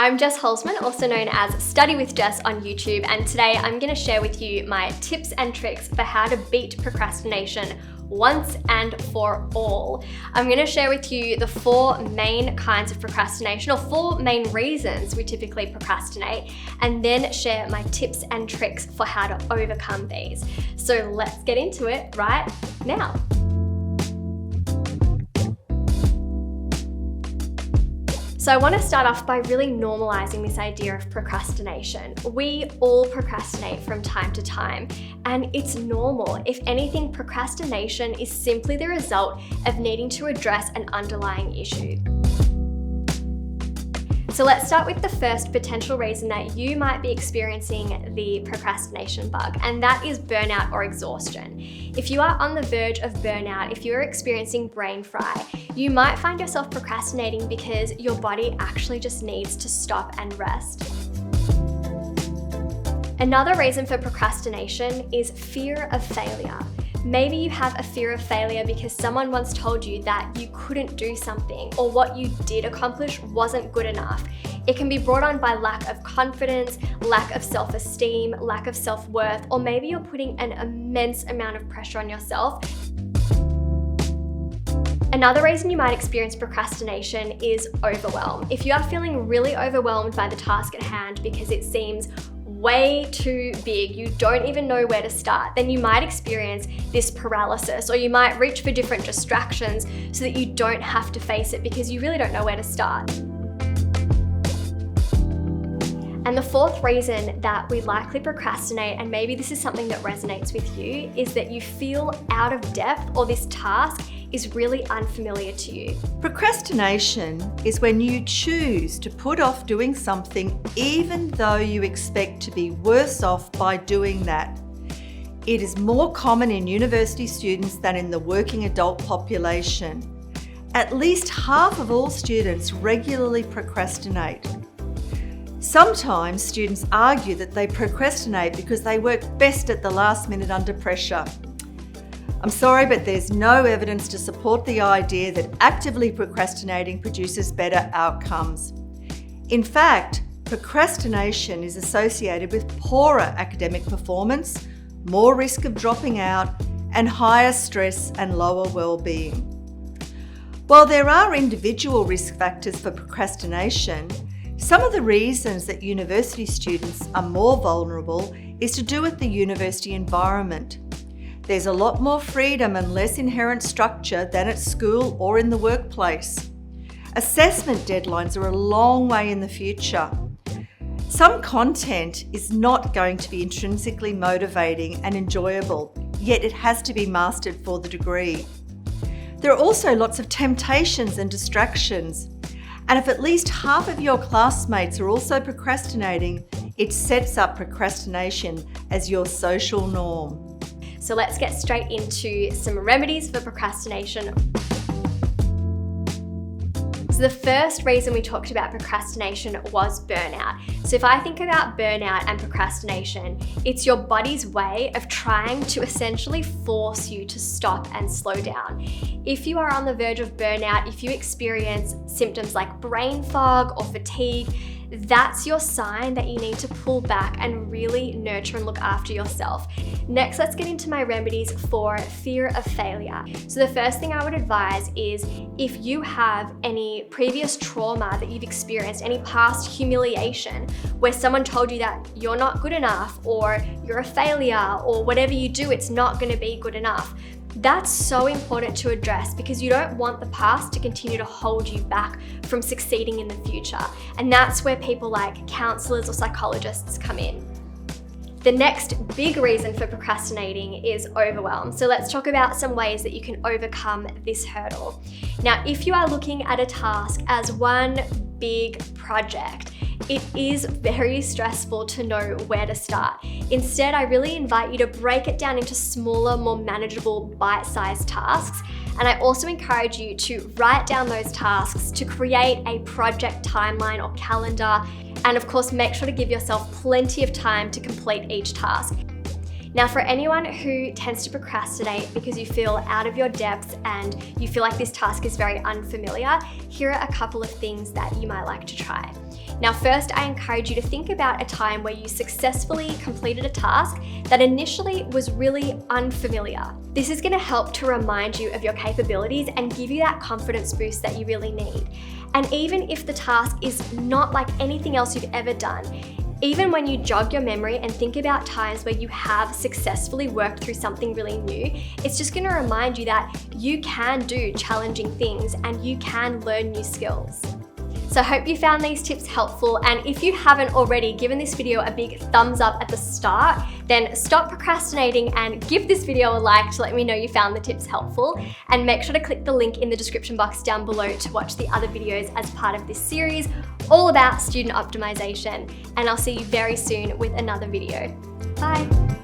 I'm Jess Holzman, also known as Study with Jess on YouTube, and today I'm going to share with you my tips and tricks for how to beat procrastination once and for all. I'm going to share with you the 4 main kinds of procrastination, or 4 main reasons we typically procrastinate, and then share my tips and tricks for how to overcome these. So let's get into it right now. So I want to start off by really normalizing this idea of procrastination. We all procrastinate from time to time, and it's normal. If anything, procrastination is simply the result of needing to address an underlying issue. So let's start with the first potential reason that you might be experiencing the procrastination bug, and that is burnout or exhaustion. If you are on the verge of burnout, if you're experiencing brain fry, you might find yourself procrastinating because your body actually just needs to stop and rest. Another reason for procrastination is fear of failure. Maybe you have a fear of failure because someone once told you that you couldn't do something, or what you did accomplish wasn't good enough. It can be brought on by lack of confidence, lack of self-esteem, lack of self-worth, or maybe you're putting an immense amount of pressure on yourself. Another reason you might experience procrastination is overwhelm. If you are feeling really overwhelmed by the task at hand because it seems way too big, you don't even know where to start, then you might experience this paralysis, or you might reach for different distractions so that you don't have to face it because you really don't know where to start. And the 4th reason that we likely procrastinate, and maybe this is something that resonates with you, is that you feel out of depth, or this task is really unfamiliar to you. Procrastination is when you choose to put off doing something even though you expect to be worse off by doing that. It is more common in university students than in the working adult population. At least half of all students regularly procrastinate. Sometimes students argue that they procrastinate because they work best at the last minute under pressure. I'm sorry, but there's no evidence to support the idea that actively procrastinating produces better outcomes. In fact, procrastination is associated with poorer academic performance, more risk of dropping out, and higher stress and lower well-being. While there are individual risk factors for procrastination, some of the reasons that university students are more vulnerable is to do with the university environment. There's a lot more freedom and less inherent structure than at school or in the workplace. Assessment deadlines are a long way in the future. Some content is not going to be intrinsically motivating and enjoyable, yet it has to be mastered for the degree. There are also lots of temptations and distractions. And if at least half of your classmates are also procrastinating, it sets up procrastination as your social norm. So let's get straight into some remedies for procrastination. So the first reason we talked about procrastination was burnout. So if I think about burnout and procrastination, it's your body's way of trying to essentially force you to stop and slow down. If you are on the verge of burnout, if you experience symptoms like brain fog or fatigue, that's your sign that you need to pull back and really nurture and look after yourself. Next, let's get into my remedies for fear of failure. So the first thing I would advise is, if you have any previous trauma that you've experienced, any past humiliation where someone told you that you're not good enough, or you're a failure, or whatever you do, it's not going to be good enough. That's so important to address because you don't want the past to continue to hold you back from succeeding in the future. And that's where people like counselors or psychologists come in. The next big reason for procrastinating is overwhelm. So let's talk about some ways that you can overcome this hurdle. Now, if you are looking at a task as one big project, it is very stressful to know where to start. Instead, I really invite you to break it down into smaller, more manageable, bite-sized tasks. And I also encourage you to write down those tasks, to create a project timeline or calendar, and of course, make sure to give yourself plenty of time to complete each task. Now, for anyone who tends to procrastinate because you feel out of your depth and you feel like this task is very unfamiliar, here are a couple of things that you might like to try. Now, first, I encourage you to think about a time where you successfully completed a task that initially was really unfamiliar. This is going to help to remind you of your capabilities and give you that confidence boost that you really need. And even if the task is not like anything else you've ever done, even when you jog your memory and think about times where you have successfully worked through something really new, it's just going to remind you that you can do challenging things and you can learn new skills. So I hope you found these tips helpful, and if you haven't already given this video a big thumbs up at the start, then stop procrastinating and give this video a like to let me know you found the tips helpful, and make sure to click the link in the description box down below to watch the other videos as part of this series all about student optimization, and I'll see you very soon with another video. Bye.